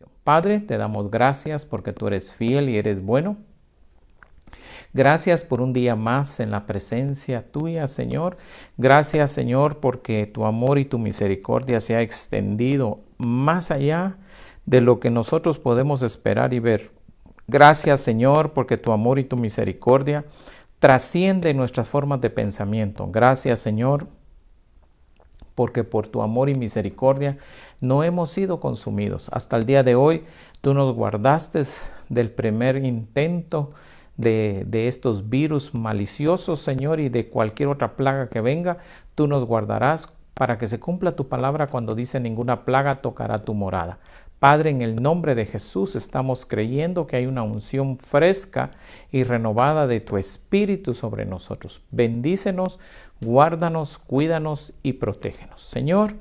oración. Padre, te damos gracias porque tú eres fiel y eres bueno. Gracias por un día más en la presencia tuya, Señor. Gracias, Señor, porque tu amor y tu misericordia se ha extendido más allá de lo que nosotros podemos esperar y ver. Gracias, Señor, porque tu amor y tu misericordia trasciende nuestras formas de pensamiento. Gracias, Señor, porque por tu amor y misericordia no hemos sido consumidos. Hasta el día de hoy, tú nos guardaste del primer intento de estos virus maliciosos, Señor, y de cualquier otra plaga que venga. Tú nos guardarás para que se cumpla tu palabra cuando dice: ninguna plaga tocará tu morada. Padre, en el nombre de Jesús estamos creyendo que hay una unción fresca y renovada de tu Espíritu sobre nosotros. Bendícenos, guárdanos, cuídanos y protégenos. Señor,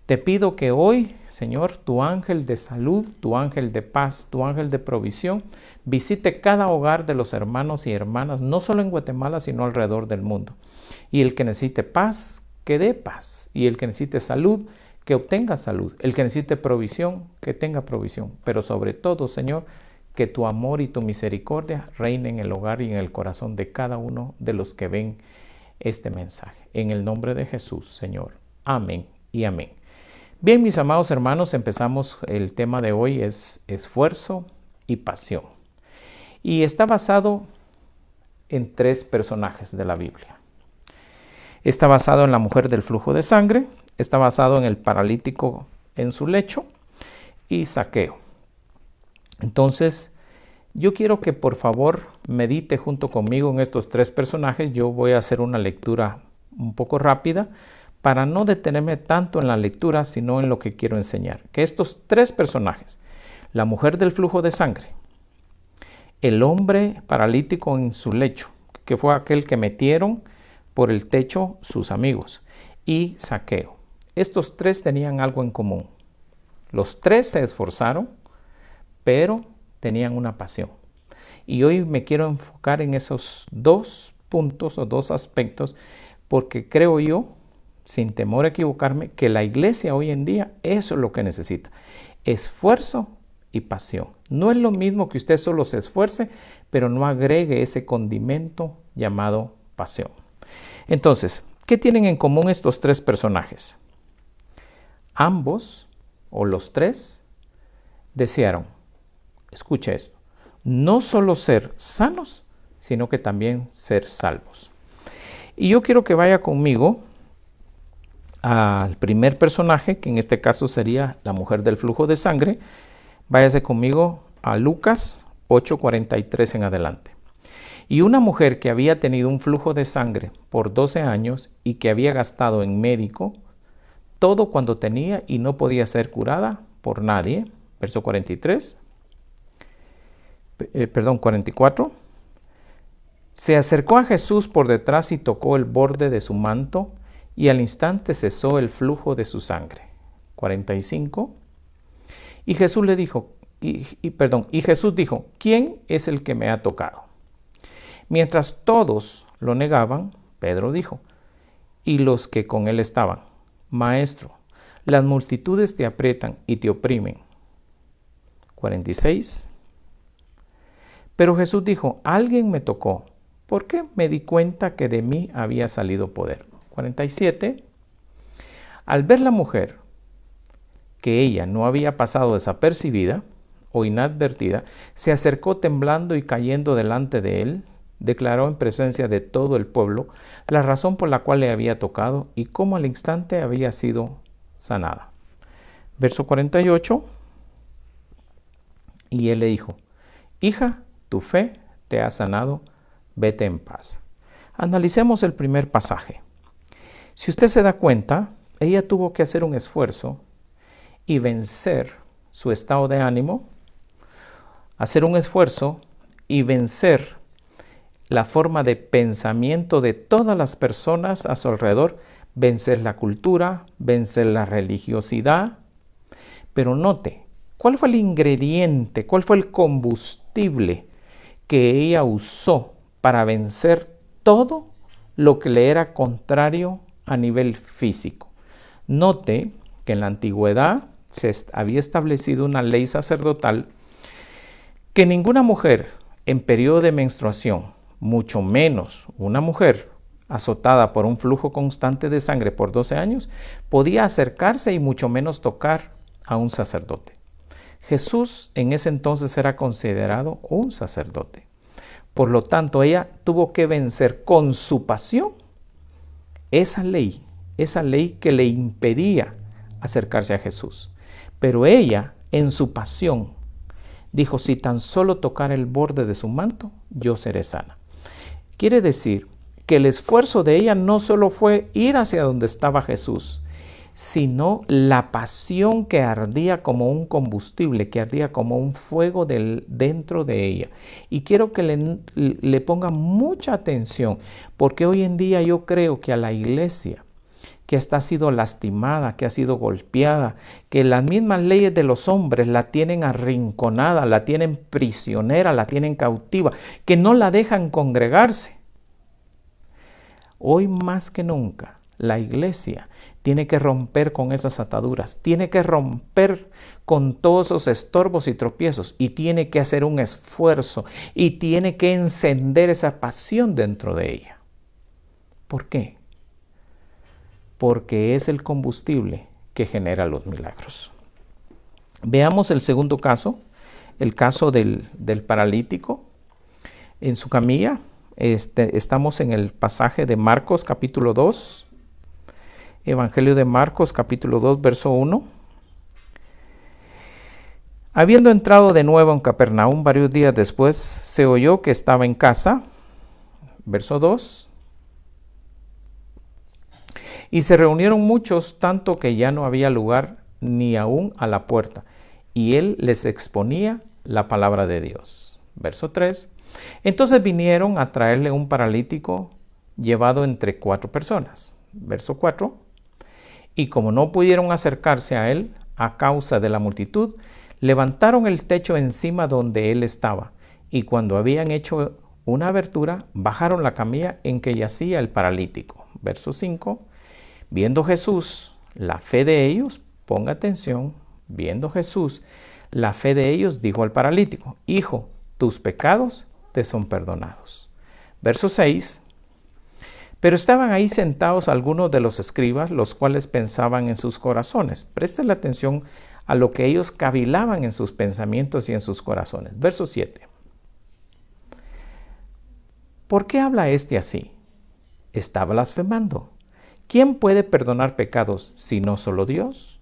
te pido que hoy, Señor, tu ángel de salud, tu ángel de paz, tu ángel de provisión, visite cada hogar de los hermanos y hermanas, no solo en Guatemala, sino alrededor del mundo. Y el que necesite paz, que dé paz. Y el que necesite salud, que obtenga salud. El que necesite provisión, que tenga provisión. Pero sobre todo, Señor, que tu amor y tu misericordia reinen en el hogar y en el corazón de cada uno de los que ven este mensaje. En el nombre de Jesús, Señor. Amén y amén. Bien, mis amados hermanos, empezamos. El tema de hoy es esfuerzo y pasión. Y está basado en 3 personajes de la Biblia. Está basado en la mujer del flujo de sangre, está basado en el paralítico en su lecho y Zaqueo. Entonces, yo quiero que por favor medite junto conmigo en estos 3 personajes. Yo voy a hacer una lectura un poco rápida para no detenerme tanto en la lectura, sino en lo que quiero enseñar. Que estos 3 personajes, la mujer del flujo de sangre, el hombre paralítico en su lecho, que fue aquel que metieron por el techo sus amigos, y Zaqueo. Estos 3 tenían algo en común. Los 3 se esforzaron, pero tenían una pasión. Y hoy me quiero enfocar en esos 2 puntos o 2 aspectos, porque creo yo, sin temor a equivocarme, que la iglesia hoy en día eso es lo que necesita: esfuerzo y pasión. No es lo mismo que usted solo se esfuerce, pero no agregue ese condimento llamado pasión. Entonces, ¿qué tienen en común estos 3 personajes? Ambos, o los 3, desearon, escucha esto, no solo ser sanos, sino que también ser salvos. Y yo quiero que vaya conmigo al primer personaje, que en este caso sería la mujer del flujo de sangre. Váyase conmigo a Lucas 8:43 en adelante. Y una mujer que había tenido un flujo de sangre por 12 años y que había gastado en médico todo cuando tenía y no podía ser curada por nadie. Verso 44. Se acercó a Jesús por detrás y tocó el borde de su manto, y al instante cesó el flujo de su sangre. 45. Y Jesús le dijo, y Jesús dijo: ¿quién es el que me ha tocado? Mientras todos lo negaban, Pedro dijo, y los que con él estaban: Maestro, las multitudes te aprietan y te oprimen. 46. Pero Jesús dijo: alguien me tocó, porque me di cuenta que de mí había salido poder. 47. Al ver la mujer que ella no había pasado desapercibida o inadvertida, se acercó temblando y cayendo delante de él, declaró en presencia de todo el pueblo la razón por la cual le había tocado y cómo al instante había sido sanada. Verso 48. Y él le dijo: hija, tu fe te ha sanado, vete en paz. Analicemos el primer pasaje. Si usted se da cuenta, ella tuvo que hacer un esfuerzo y vencer su estado de ánimo, hacer un esfuerzo y vencer la forma de pensamiento de todas las personas a su alrededor, vencer la cultura, vencer la religiosidad. Pero note, ¿cuál fue el ingrediente, cuál fue el combustible que ella usó para vencer todo lo que le era contrario a nivel físico? Note que en la antigüedad había establecido una ley sacerdotal que ninguna mujer en periodo de menstruación, mucho menos una mujer azotada por un flujo constante de sangre por 12 años, podía acercarse y mucho menos tocar a un sacerdote. Jesús en ese entonces era considerado un sacerdote. Por lo tanto, ella tuvo que vencer con su pasión esa ley que le impedía acercarse a Jesús. Pero ella, en su pasión, dijo, si tan solo tocar el borde de su manto, yo seré sana. Quiere decir que el esfuerzo de ella no solo fue ir hacia donde estaba Jesús, sino la pasión que ardía como un combustible, que ardía como un fuego dentro de ella. Y quiero que le ponga mucha atención, porque hoy en día yo creo que a la iglesia que ha sido lastimada, que ha sido golpeada, que las mismas leyes de los hombres la tienen arrinconada, la tienen prisionera, la tienen cautiva, que no la dejan congregarse. Hoy más que nunca, la iglesia tiene que romper con esas ataduras, tiene que romper con todos esos estorbos y tropiezos y tiene que hacer un esfuerzo y tiene que encender esa pasión dentro de ella. ¿Por qué? Porque es el combustible que genera los milagros. Veamos el segundo caso, el caso del paralítico en su camilla. Estamos en el pasaje de Marcos capítulo 2, Evangelio de Marcos capítulo 2, verso 1. Habiendo entrado de nuevo en Capernaum varios días después, se oyó que estaba en casa, verso 2. Y se reunieron muchos, tanto que ya no había lugar ni aún a la puerta, y él les exponía la palabra de Dios. Verso 3. Entonces vinieron a traerle un paralítico llevado entre 4 personas. Verso 4. Y como no pudieron acercarse a él a causa de la multitud, levantaron el techo encima donde él estaba, y cuando habían hecho una abertura, bajaron la camilla en que yacía el paralítico. Verso 5. Viendo Jesús la fe de ellos, ponga atención, viendo Jesús la fe de ellos, dijo al paralítico, hijo, tus pecados te son perdonados. Verso 6. Pero estaban ahí sentados algunos de los escribas, los cuales pensaban en sus corazones. Presten la atención a lo que ellos cavilaban en sus pensamientos y en sus corazones. Verso 7. ¿Por qué habla este así? Está blasfemando. ¿Quién puede perdonar pecados si no solo Dios?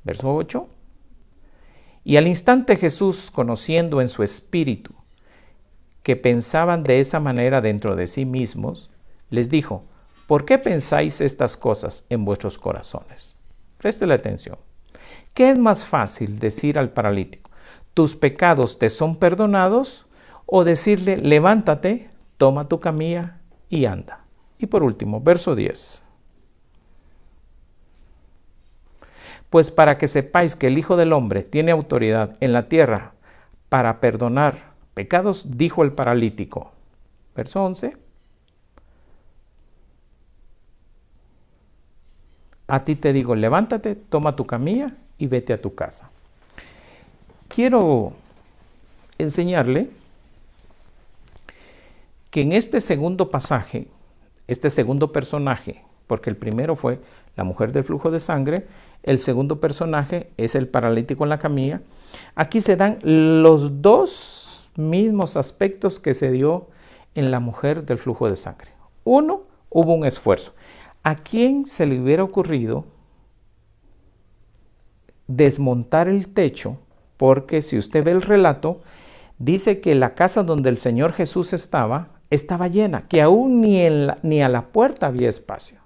Verso 8. Y al instante Jesús, conociendo en su espíritu que pensaban de esa manera dentro de sí mismos, les dijo, ¿por qué pensáis estas cosas en vuestros corazones? Préstele atención. ¿Qué es más fácil decir al paralítico, tus pecados te son perdonados? O decirle, levántate, toma tu camilla y anda. Y por último, verso 10. Pues para que sepáis que el Hijo del Hombre tiene autoridad en la tierra para perdonar pecados, dijo el paralítico. Verso 11. A ti te digo, levántate, toma tu camilla y vete a tu casa. Quiero enseñarle que en este segundo pasaje, este segundo personaje, porque el primero fue la mujer del flujo de sangre, el segundo personaje es el paralítico en la camilla. Aquí se dan los dos mismos aspectos que se dio en la mujer del flujo de sangre. Uno, hubo un esfuerzo. ¿A quién se le hubiera ocurrido desmontar el techo? Porque si usted ve el relato, dice que la casa donde el Señor Jesús estaba llena, que aún ni a la puerta había espacio.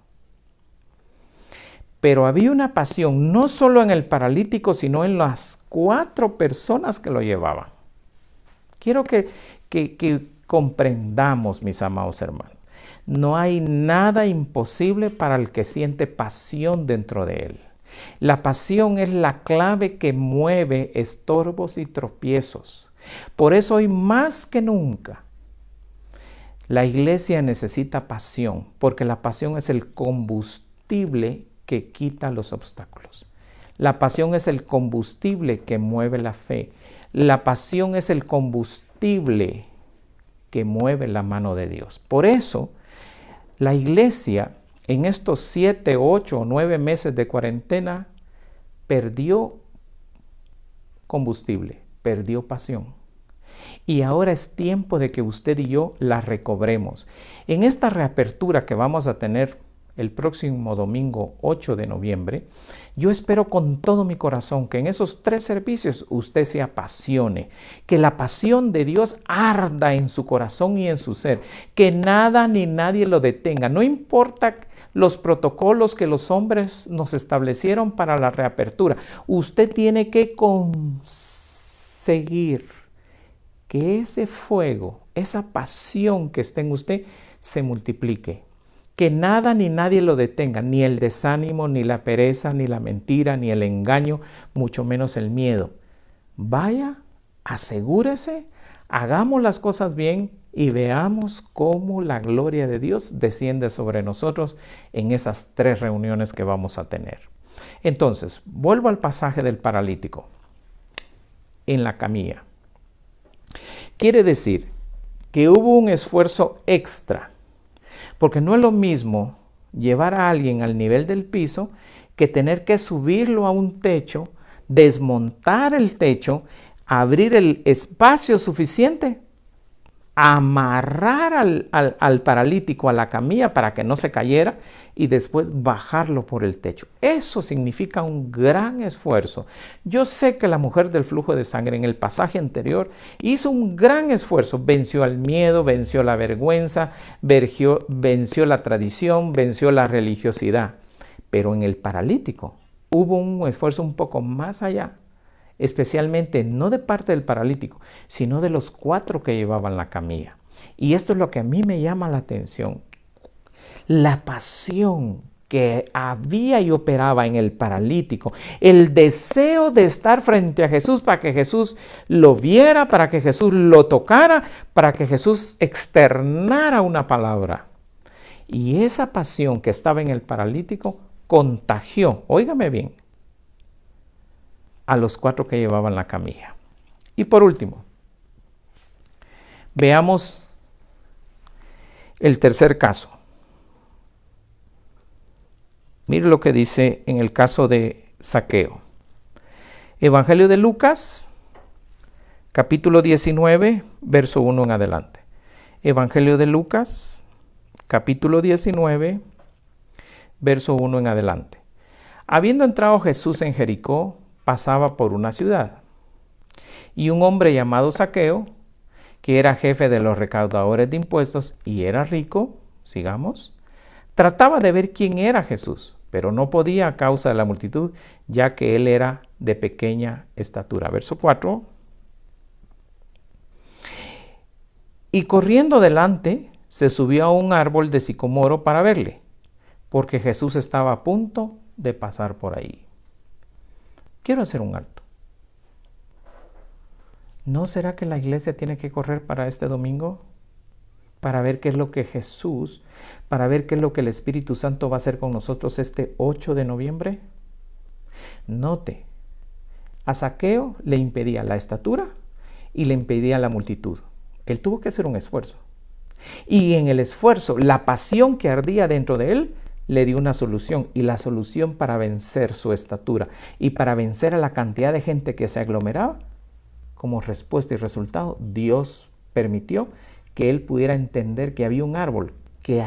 Pero había una pasión, no solo en el paralítico, sino en las 4 personas que lo llevaban. Quiero que comprendamos, mis amados hermanos. No hay nada imposible para el que siente pasión dentro de él. La pasión es la clave que mueve estorbos y tropiezos. Por eso hoy más que nunca, la iglesia necesita pasión, porque la pasión es el combustible que quita los obstáculos. La pasión es el combustible que mueve la fe. La pasión es el combustible que mueve la mano de Dios. Por eso, la iglesia en estos 7, 8 o 9 meses de cuarentena perdió combustible, perdió pasión. Y ahora es tiempo de que usted y yo la recobremos. En esta reapertura que vamos a tener el próximo domingo 8 de noviembre, yo espero con todo mi corazón que en esos 3 servicios usted se apasione, que la pasión de Dios arda en su corazón y en su ser, que nada ni nadie lo detenga. No importa los protocolos que los hombres nos establecieron para la reapertura. Usted tiene que conseguir que ese fuego, esa pasión que está en usted, se multiplique. Que nada ni nadie lo detenga, ni el desánimo, ni la pereza, ni la mentira, ni el engaño, mucho menos el miedo. Vaya, asegúrese, hagamos las cosas bien y veamos cómo la gloria de Dios desciende sobre nosotros en esas 3 reuniones que vamos a tener. Entonces, vuelvo al pasaje del paralítico en la camilla. Quiere decir que hubo un esfuerzo extra, porque no es lo mismo llevar a alguien al nivel del piso que tener que subirlo a un techo, desmontar el techo, abrir el espacio suficiente, amarrar al paralítico a la camilla para que no se cayera y después bajarlo por el techo. Eso significa un gran esfuerzo. Yo sé que la mujer del flujo de sangre en el pasaje anterior hizo un gran esfuerzo, venció al miedo, venció la vergüenza, venció la tradición, venció la religiosidad. Pero en el paralítico hubo un esfuerzo un poco más allá, especialmente no de parte del paralítico, sino de los 4 que llevaban la camilla. Y esto es lo que a mí me llama la atención. La pasión que había y operaba en el paralítico, el deseo de estar frente a Jesús para que Jesús lo viera, para que Jesús lo tocara, para que Jesús externara una palabra. Y esa pasión que estaba en el paralítico contagió, óigame bien, a los 4 que llevaban la camilla. Y por último, veamos el tercer caso. Mire lo que dice en el caso de Zaqueo. Evangelio de Lucas, capítulo 19, verso 1 en adelante. Evangelio de Lucas, capítulo 19, verso 1 en adelante. Habiendo entrado Jesús en Jericó, pasaba por una ciudad. Y un hombre llamado Zaqueo, que era jefe de los recaudadores de impuestos y era rico, sigamos, trataba de ver quién era Jesús, pero no podía a causa de la multitud, ya que él era de pequeña estatura. Verso 4. Y corriendo delante, se subió a un árbol de sicomoro para verle, porque Jesús estaba a punto de pasar por ahí. Quiero hacer un alto. ¿No será que la iglesia tiene que correr para este domingo? Para ver qué es lo que Jesús, para ver qué es lo que el Espíritu Santo va a hacer con nosotros este 8 de noviembre. Note, a Zaqueo le impedía la estatura y le impedía la multitud. Él tuvo que hacer un esfuerzo. Y en el esfuerzo, la pasión que ardía dentro de él le dio una solución, y la solución para vencer su estatura y para vencer a la cantidad de gente que se aglomeraba, como respuesta y resultado, Dios permitió que él pudiera entender que había un árbol que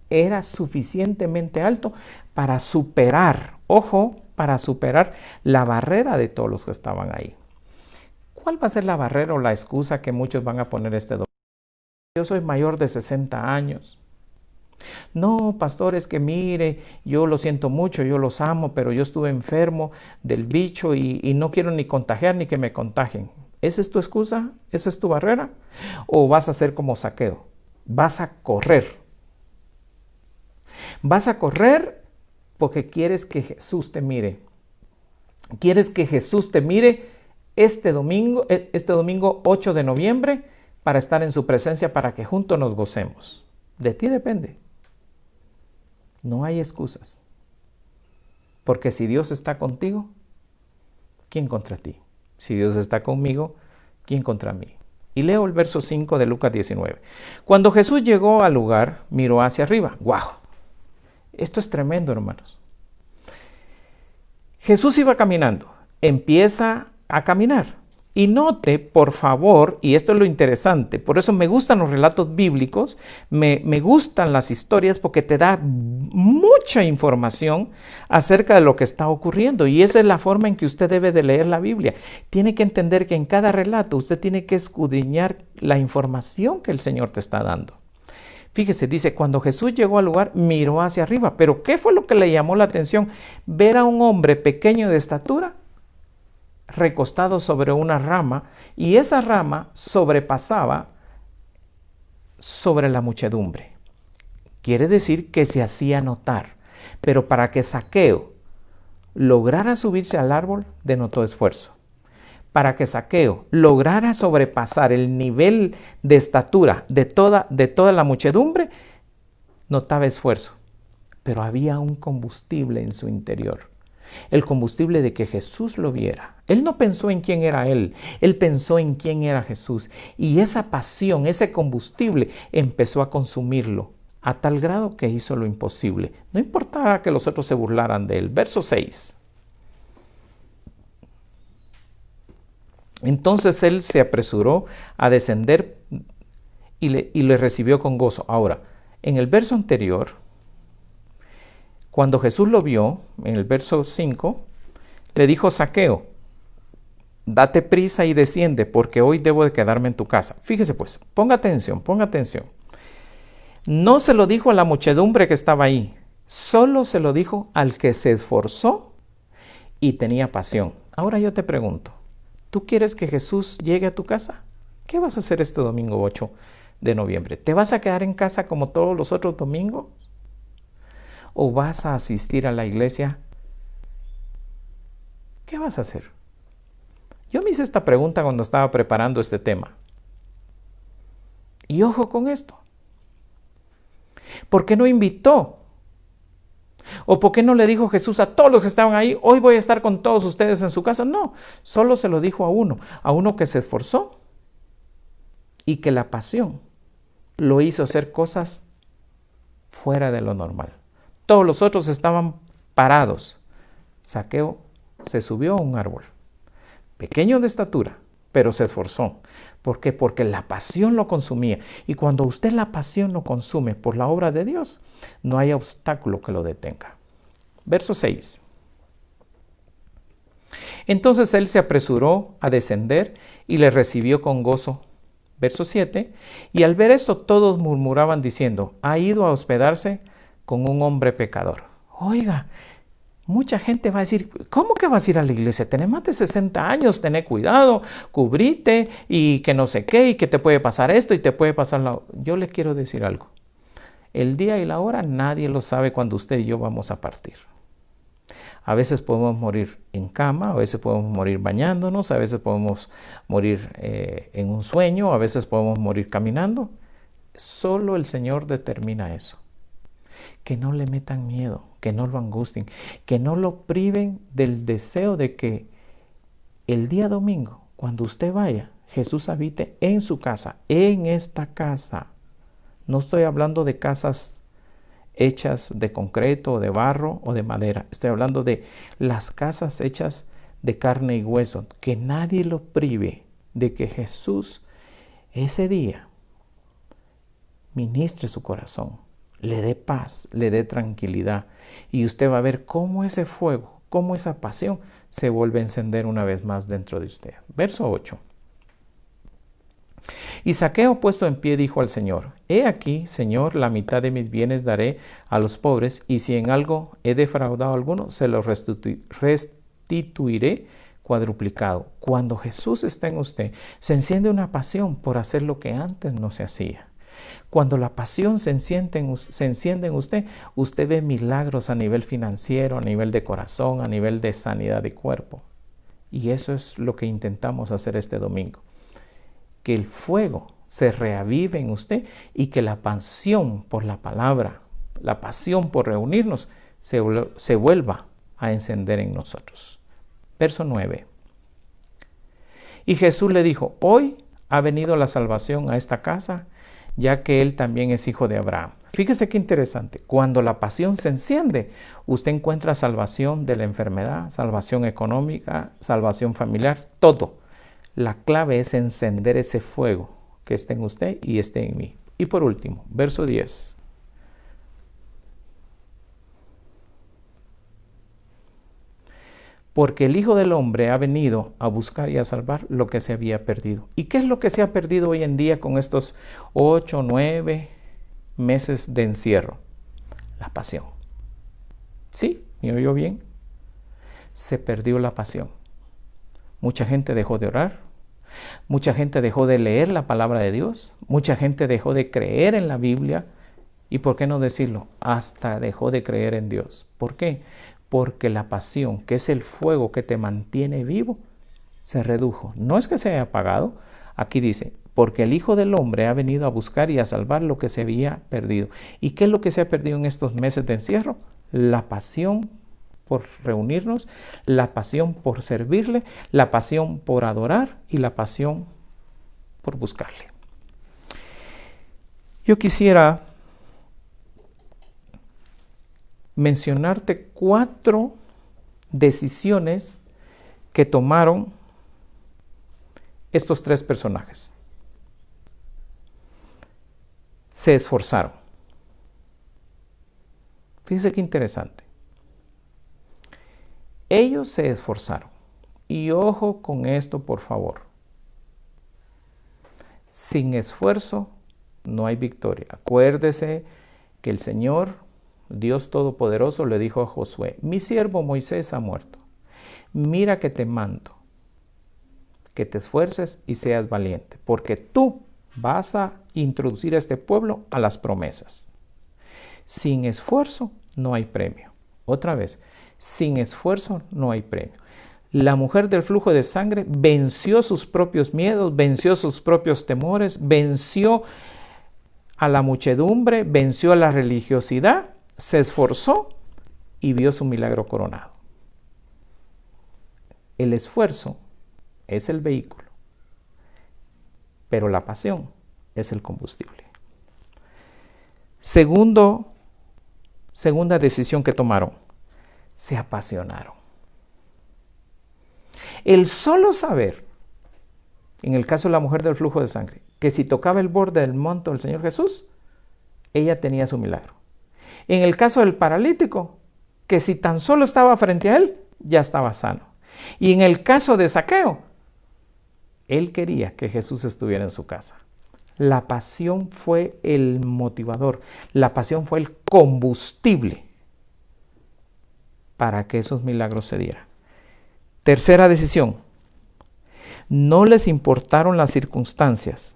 era suficientemente alto para superar, ojo, para superar la barrera de todos los que estaban ahí. ¿Cuál va a ser la barrera o la excusa que muchos van a poner este domingo? Yo soy mayor de 60 años. No, pastor, es que mire, yo lo siento mucho, yo los amo, pero yo estuve enfermo del bicho y no quiero ni contagiar ni que me contagien. ¿Esa es tu excusa? ¿Esa es tu barrera? ¿O vas a ser como Zaqueo? Vas a correr. Vas a correr porque quieres que Jesús te mire. Quieres que Jesús te mire este domingo 8 de noviembre para estar en su presencia, para que juntos nos gocemos. De ti depende. No hay excusas. Porque si Dios está contigo, ¿quién contra ti? Si Dios está conmigo, ¿quién contra mí? Y leo el verso 5 de Lucas 19. Cuando Jesús llegó al lugar, miró hacia arriba. ¡Guau! Esto es tremendo, hermanos. Jesús iba caminando, empieza a caminar. Y note, por favor, y esto es lo interesante, por eso me gustan los relatos bíblicos, me gustan las historias porque te da mucha información acerca de lo que está ocurriendo. Y esa es la forma en que usted debe de leer la Biblia. Tiene que entender que en cada relato usted tiene que escudriñar la información que el Señor te está dando. Fíjese, dice, cuando Jesús llegó al lugar, miró hacia arriba. Pero ¿qué fue lo que le llamó la atención? Ver a un hombre pequeño de estatura recostado sobre una rama, y esa rama sobrepasaba sobre la muchedumbre. Quiere decir que se hacía notar. Pero para que Zaqueo lograra subirse al árbol, denotó esfuerzo. Para que Zaqueo lograra sobrepasar el nivel de estatura de toda la muchedumbre, notaba esfuerzo. Pero había un combustible en su interior. El combustible de que Jesús lo viera. Él no pensó en quién era él pensó en quién era Jesús. Y esa pasión, ese combustible, empezó a consumirlo a tal grado que hizo lo imposible. No importaba que los otros se burlaran de él. Verso 6. Entonces él se apresuró a descender y le recibió con gozo. Ahora, en el verso anterior, cuando Jesús lo vio, en el verso 5, le dijo: Zaqueo, date prisa y desciende, porque hoy debo de quedarme en tu casa. Fíjese pues, ponga atención. No se lo dijo a la muchedumbre que estaba ahí, solo se lo dijo al que se esforzó y tenía pasión. Ahora yo te pregunto, ¿tú quieres que Jesús llegue a tu casa? ¿Qué vas a hacer este domingo 8 de noviembre? ¿Te vas a quedar en casa como todos los otros domingos? ¿O vas a asistir a la iglesia? ¿Qué vas a hacer? Yo me hice esta pregunta cuando estaba preparando este tema. Y ojo con esto. ¿Por qué no invitó? ¿O por qué no le dijo Jesús a todos los que estaban ahí: hoy voy a estar con todos ustedes en su casa? No, solo se lo dijo a uno que se esforzó y que la pasión lo hizo hacer cosas fuera de lo normal. Todos los otros estaban parados. Zaqueo se subió a un árbol, pequeño de estatura, pero se esforzó. ¿Por qué? Porque la pasión lo consumía. Y cuando usted la pasión lo consume por la obra de Dios, no hay obstáculo que lo detenga. Verso 6. Entonces él se apresuró a descender y le recibió con gozo. Verso 7. Y al ver esto, todos murmuraban diciendo: ha ido a hospedarse con un hombre pecador. Oiga, mucha gente va a decir: ¿cómo que vas a ir a la iglesia? Tenés más de 60 años, tenés cuidado, cubrite y que no sé qué, y que te puede pasar esto y te puede pasar lo... Yo les quiero decir algo. El día y la hora nadie lo sabe cuando usted y yo vamos a partir. A veces podemos morir en cama, a veces podemos morir bañándonos, a veces podemos morir en un sueño, a veces podemos morir caminando. Solo el Señor determina eso. Que no le metan miedo, que no lo angustien, que no lo priven del deseo de que el día domingo, cuando usted vaya, Jesús habite en su casa, en esta casa. No estoy hablando de casas hechas de concreto, o de barro o de madera. Estoy hablando de las casas hechas de carne y hueso. Que nadie lo prive de que Jesús ese día ministre su corazón, le dé paz, le dé tranquilidad, y usted va a ver cómo ese fuego, cómo esa pasión se vuelve a encender una vez más dentro de usted. Verso 8. Y Zaqueo, puesto en pie, dijo al Señor: he aquí, Señor, la mitad de mis bienes daré a los pobres, y si en algo he defraudado a alguno, se lo restituiré cuadruplicado. Cuando Jesús está en usted, se enciende una pasión por hacer lo que antes no se hacía. Cuando la pasión se enciende en usted, usted ve milagros a nivel financiero, a nivel de corazón, a nivel de sanidad de cuerpo. Y eso es lo que intentamos hacer este domingo. Que el fuego se reavive en usted y que la pasión por la palabra, la pasión por reunirnos, se vuelva a encender en nosotros. Verso 9. Y Jesús le dijo, hoy ha venido la salvación a esta casa, ya que él también es hijo de Abraham. Fíjese qué interesante. Cuando la pasión se enciende, usted encuentra salvación de la enfermedad, salvación económica, salvación familiar, todo. La clave es encender ese fuego que esté en usted y esté en mí. Y por último, verso 10. Porque el Hijo del Hombre ha venido a buscar y a salvar lo que se había perdido. ¿Y qué es lo que se ha perdido hoy en día con estos 8, 9 meses de encierro? La pasión. ¿Sí? ¿Me oyó bien? Se perdió la pasión. Mucha gente dejó de orar. Mucha gente dejó de leer la palabra de Dios. Mucha gente dejó de creer en la Biblia. Y por qué no decirlo, hasta dejó de creer en Dios. ¿Por qué? Porque la pasión, que es el fuego que te mantiene vivo, se redujo. No es que se haya apagado. Aquí dice, porque el Hijo del Hombre ha venido a buscar y a salvar lo que se había perdido. ¿Y qué es lo que se ha perdido en estos meses de encierro? La pasión por reunirnos, la pasión por servirle, la pasión por adorar y la pasión por buscarle. Yo quisiera mencionarte 4 decisiones que tomaron estos 3 personajes. Se esforzaron. Fíjense qué interesante. Ellos se esforzaron. Y ojo con esto, por favor. Sin esfuerzo no hay victoria. Acuérdese que el Señor, Dios Todopoderoso, le dijo a Josué, mi siervo Moisés ha muerto. Mira que te mando, que te esfuerces y seas valiente, porque tú vas a introducir a este pueblo a las promesas. Sin esfuerzo no hay premio. Otra vez, sin esfuerzo no hay premio. La mujer del flujo de sangre venció sus propios miedos, venció sus propios temores, venció a la muchedumbre, venció a la religiosidad, se esforzó y vio su milagro coronado. El esfuerzo es el vehículo, pero la pasión es el combustible. Segunda decisión que tomaron, se apasionaron. El solo saber, en el caso de la mujer del flujo de sangre, que si tocaba el borde del manto del Señor Jesús, ella tenía su milagro. En el caso del paralítico, que si tan solo estaba frente a él, ya estaba sano. Y en el caso de Zaqueo, él quería que Jesús estuviera en su casa. La pasión fue el motivador, la pasión fue el combustible para que esos milagros se dieran. Tercera decisión, no les importaron las circunstancias,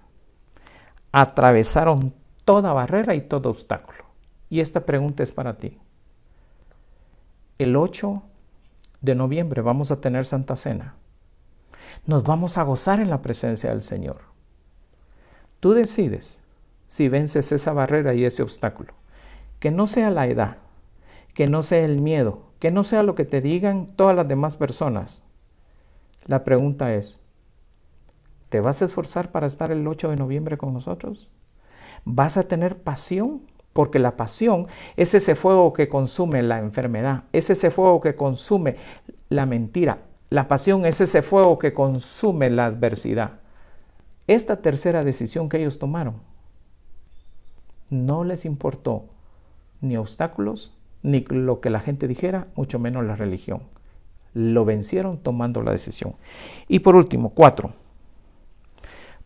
atravesaron toda barrera y todo obstáculo. Y esta pregunta es para ti. El 8 de noviembre vamos a tener Santa Cena. Nos vamos a gozar en la presencia del Señor. Tú decides si vences esa barrera y ese obstáculo. Que no sea la edad, que no sea el miedo, que no sea lo que te digan todas las demás personas. La pregunta es, ¿te vas a esforzar para estar el 8 de noviembre con nosotros? ¿Vas a tener pasión? Porque la pasión es ese fuego que consume la enfermedad, es ese fuego que consume la mentira. La pasión es ese fuego que consume la adversidad. Esta tercera decisión que ellos tomaron, no les importó ni obstáculos, ni lo que la gente dijera, mucho menos la religión. Lo vencieron tomando la decisión. Y por último, 4.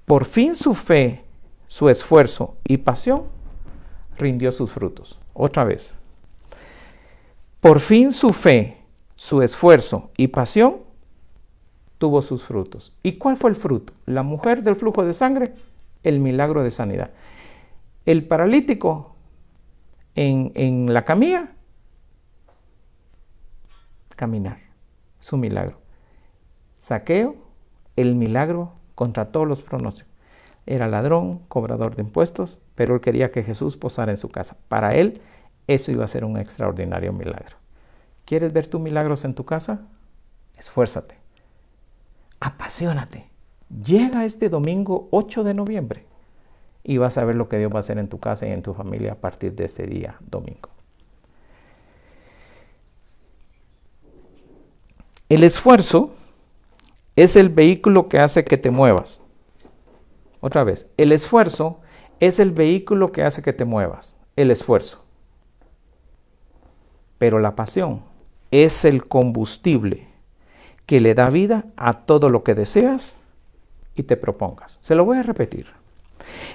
Por fin su fe, su esfuerzo y pasión rindió sus frutos. Otra vez. Por fin su fe, su esfuerzo y pasión tuvo sus frutos. ¿Y cuál fue el fruto? La mujer del flujo de sangre, el milagro de sanidad. El paralítico en la camilla, caminar, su milagro. Zaqueo, el milagro contra todos los pronósticos. Era ladrón, cobrador de impuestos, pero él quería que Jesús posara en su casa. Para él, eso iba a ser un extraordinario milagro. ¿Quieres ver tus milagros en tu casa? Esfuérzate. Apasionate. Llega este domingo 8 de noviembre y vas a ver lo que Dios va a hacer en tu casa y en tu familia a partir de este día domingo. El esfuerzo es el vehículo que hace que te muevas. Otra vez, el esfuerzo es el vehículo que hace que te muevas. El esfuerzo. Pero la pasión es el combustible que le da vida a todo lo que deseas y te propongas. Se lo voy a repetir.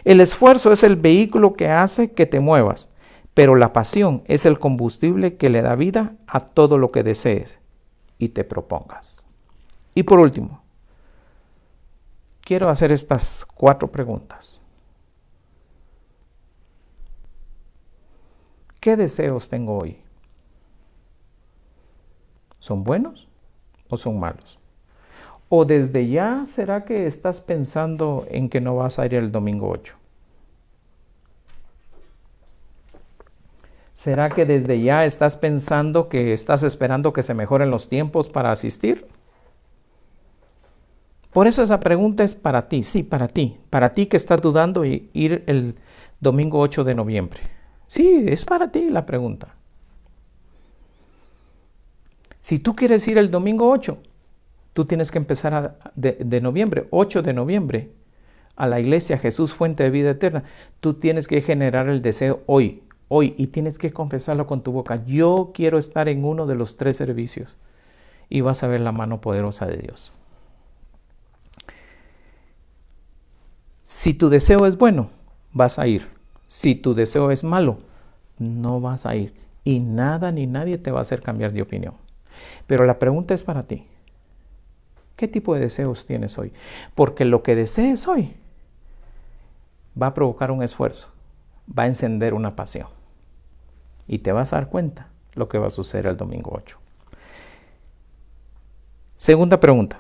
El esfuerzo es el vehículo que hace que te muevas, pero la pasión es el combustible que le da vida a todo lo que desees y te propongas. Y por último, quiero hacer estas 4 preguntas. ¿Qué deseos tengo hoy? ¿Son buenos o son malos? ¿O desde ya será que estás pensando en que no vas a ir el domingo 8? ¿Será que desde ya estás pensando que estás esperando que se mejoren los tiempos para asistir? Por eso esa pregunta es para ti, sí, para ti que estás dudando de ir el domingo 8 de noviembre. Sí, es para ti la pregunta. Si tú quieres ir el domingo 8, tú tienes que empezar de noviembre, 8 de noviembre, a la iglesia Jesús Fuente de Vida Eterna. Tú tienes que generar el deseo hoy, y tienes que confesarlo con tu boca. Yo quiero estar en uno de los 3 servicios y vas a ver la mano poderosa de Dios. Si tu deseo es bueno, vas a ir. Si tu deseo es malo, no vas a ir. Y nada ni nadie te va a hacer cambiar de opinión. Pero la pregunta es para ti. ¿Qué tipo de deseos tienes hoy? Porque lo que desees hoy va a provocar un esfuerzo, va a encender una pasión. Y te vas a dar cuenta lo que va a suceder el domingo 8. Segunda pregunta.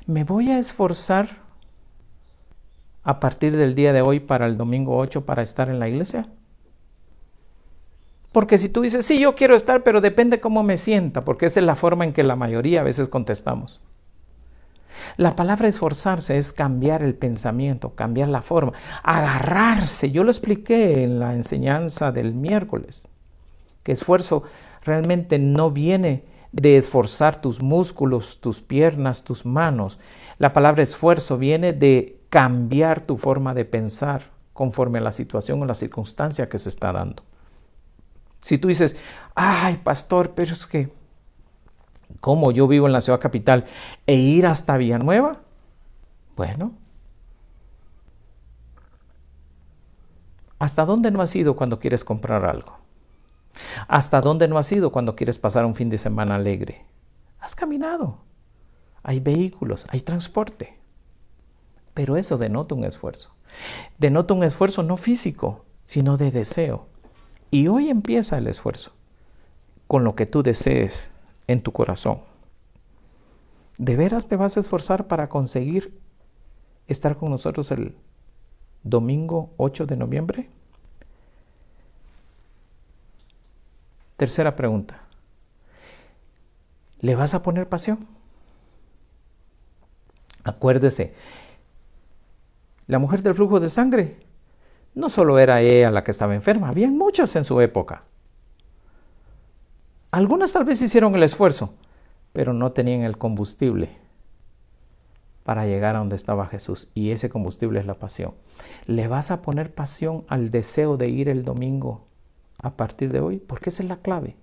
¿Me voy a esforzar a partir del día de hoy para el domingo 8 para estar en la iglesia? Porque si tú dices, sí, yo quiero estar, pero depende cómo me sienta, porque esa es la forma en que la mayoría a veces contestamos. La palabra esforzarse es cambiar el pensamiento, cambiar la forma, agarrarse. Yo lo expliqué en la enseñanza del miércoles, que esfuerzo realmente no viene de esforzar tus músculos, tus piernas, tus manos. La palabra esfuerzo viene de cambiar tu forma de pensar conforme a la situación o la circunstancia que se está dando. Si tú dices, ay, pastor, pero es que, ¿cómo yo vivo en la ciudad capital e ir hasta Villanueva? Bueno, ¿hasta dónde no has ido cuando quieres comprar algo? ¿Hasta dónde no has ido cuando quieres pasar un fin de semana alegre? Has caminado. Hay vehículos, hay transporte. Pero eso denota un esfuerzo. Denota un esfuerzo no físico, sino de deseo. Y hoy empieza el esfuerzo con lo que tú desees en tu corazón. ¿De veras te vas a esforzar para conseguir estar con nosotros el domingo 8 de noviembre? Tercera pregunta. ¿Le vas a poner pasión? Acuérdese, la mujer del flujo de sangre no solo era ella la que estaba enferma, habían muchas en su época. Algunas tal vez hicieron el esfuerzo, pero no tenían el combustible para llegar a donde estaba Jesús. Y ese combustible es la pasión. ¿Le vas a poner pasión al deseo de ir el domingo a partir de hoy? Porque esa es la clave.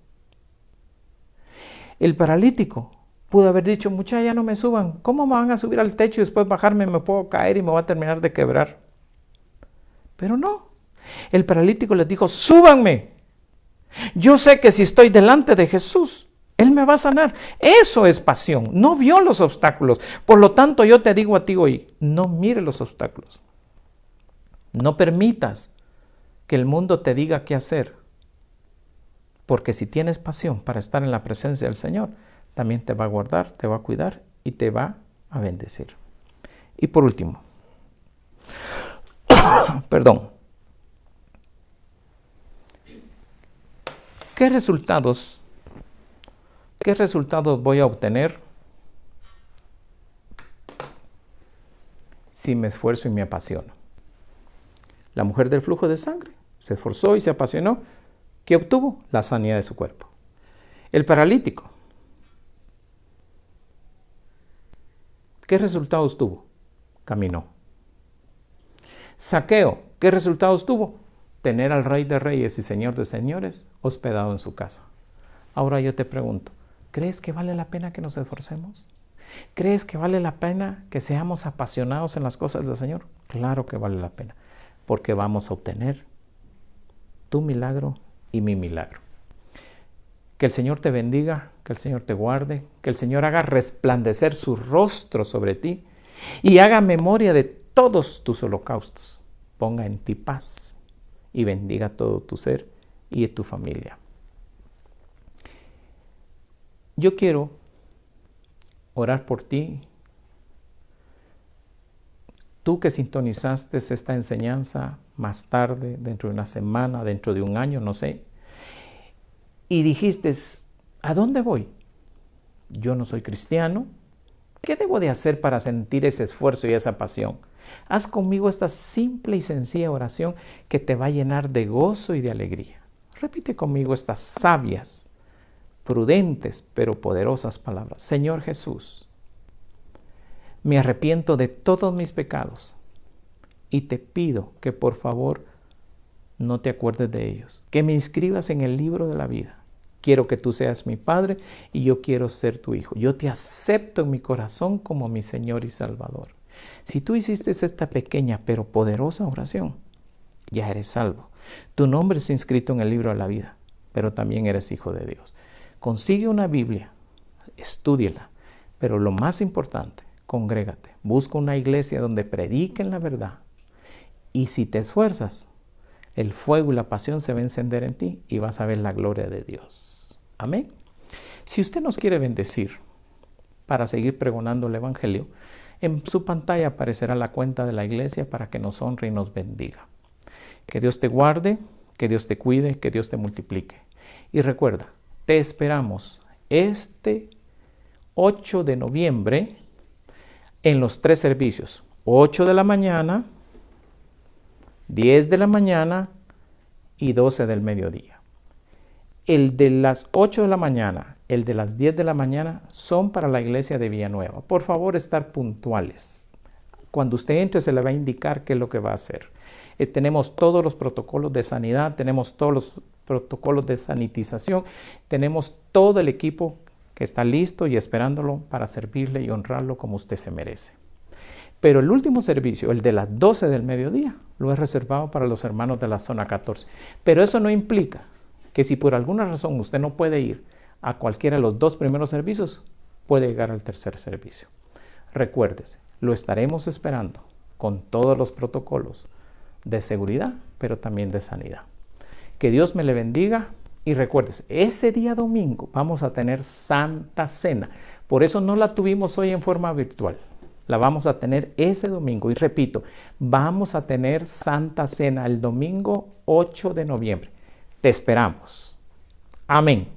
El paralítico pudo haber dicho, muchachos, ya no me suban. ¿Cómo me van a subir al techo y después bajarme? Me puedo caer y me voy a terminar de quebrar. Pero no. El paralítico les dijo, súbanme. Yo sé que si estoy delante de Jesús, Él me va a sanar. Eso es pasión. No vio los obstáculos. Por lo tanto, yo te digo a ti hoy, no mire los obstáculos. No permitas que el mundo te diga qué hacer. Porque si tienes pasión para estar en la presencia del Señor, también te va a guardar, te va a cuidar y te va a bendecir. Y por último, perdón. ¿Qué resultados voy a obtener si me esfuerzo y me apasiono? La mujer del flujo de sangre se esforzó y se apasionó. ¿Qué obtuvo? La sanidad de su cuerpo. El paralítico, ¿qué resultados tuvo? Caminó. Zaqueo, ¿qué resultados tuvo? Tener al Rey de Reyes y Señor de Señores hospedado en su casa. Ahora yo te pregunto, ¿crees que vale la pena que nos esforcemos? ¿Crees que vale la pena que seamos apasionados en las cosas del Señor? Claro que vale la pena, porque vamos a obtener tu milagro y mi milagro. Que el Señor te bendiga, que el Señor te guarde, que el Señor haga resplandecer su rostro sobre ti y haga memoria de todos tus holocaustos. Ponga en ti paz y bendiga todo tu ser y tu familia. Yo quiero orar por ti. Tú que sintonizaste esta enseñanza más tarde, dentro de una semana, dentro de un año, no sé, y dijiste, ¿a dónde voy? Yo no soy cristiano. ¿Qué debo de hacer para sentir ese esfuerzo y esa pasión? Haz conmigo esta simple y sencilla oración que te va a llenar de gozo y de alegría. Repite conmigo estas sabias, prudentes, pero poderosas palabras. Señor Jesús, me arrepiento de todos mis pecados y te pido que por favor no te acuerdes de ellos, que me inscribas en el libro de la vida. Quiero que tú seas mi Padre y yo quiero ser tu Hijo. Yo te acepto en mi corazón como mi Señor y Salvador. Si tú hiciste esta pequeña pero poderosa oración, ya eres salvo. Tu nombre está inscrito en el libro de la vida, pero también eres hijo de Dios. Consigue una Biblia, estúdiala, pero lo más importante, congrégate. Busca una iglesia donde prediquen la verdad. Y si te esfuerzas, el fuego y la pasión se va a encender en ti y vas a ver la gloria de Dios. Amén. Si usted nos quiere bendecir para seguir pregonando el Evangelio, en su pantalla aparecerá la cuenta de la iglesia para que nos honre y nos bendiga. Que Dios te guarde, que Dios te cuide, que Dios te multiplique. Y recuerda, te esperamos este 8 de noviembre en los 3 servicios. 8 de la mañana, 10 de la mañana y 12 del mediodía. El de las 8 de la mañana, el de las 10 de la mañana son para la iglesia de Villanueva. Por favor, estar puntuales. Cuando usted entre se le va a indicar qué es lo que va a hacer. Tenemos todos los protocolos de sanidad, tenemos todos los protocolos de sanitización, tenemos todo el equipo que está listo y esperándolo para servirle y honrarlo como usted se merece. Pero el último servicio, el de las 12 del mediodía, lo he reservado para los hermanos de la zona 14. Pero eso no implica que si por alguna razón usted no puede ir a cualquiera de los 2 primeros servicios, puede llegar al tercer servicio. Recuérdese, lo estaremos esperando con todos los protocolos de seguridad, pero también de sanidad. Que Dios me le bendiga y recuérdese, ese día domingo vamos a tener Santa Cena. Por eso no la tuvimos hoy en forma virtual. La vamos a tener ese domingo. Y repito, vamos a tener Santa Cena el domingo 8 de noviembre. Te esperamos. Amén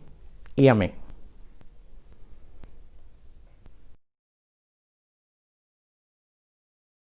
y amén.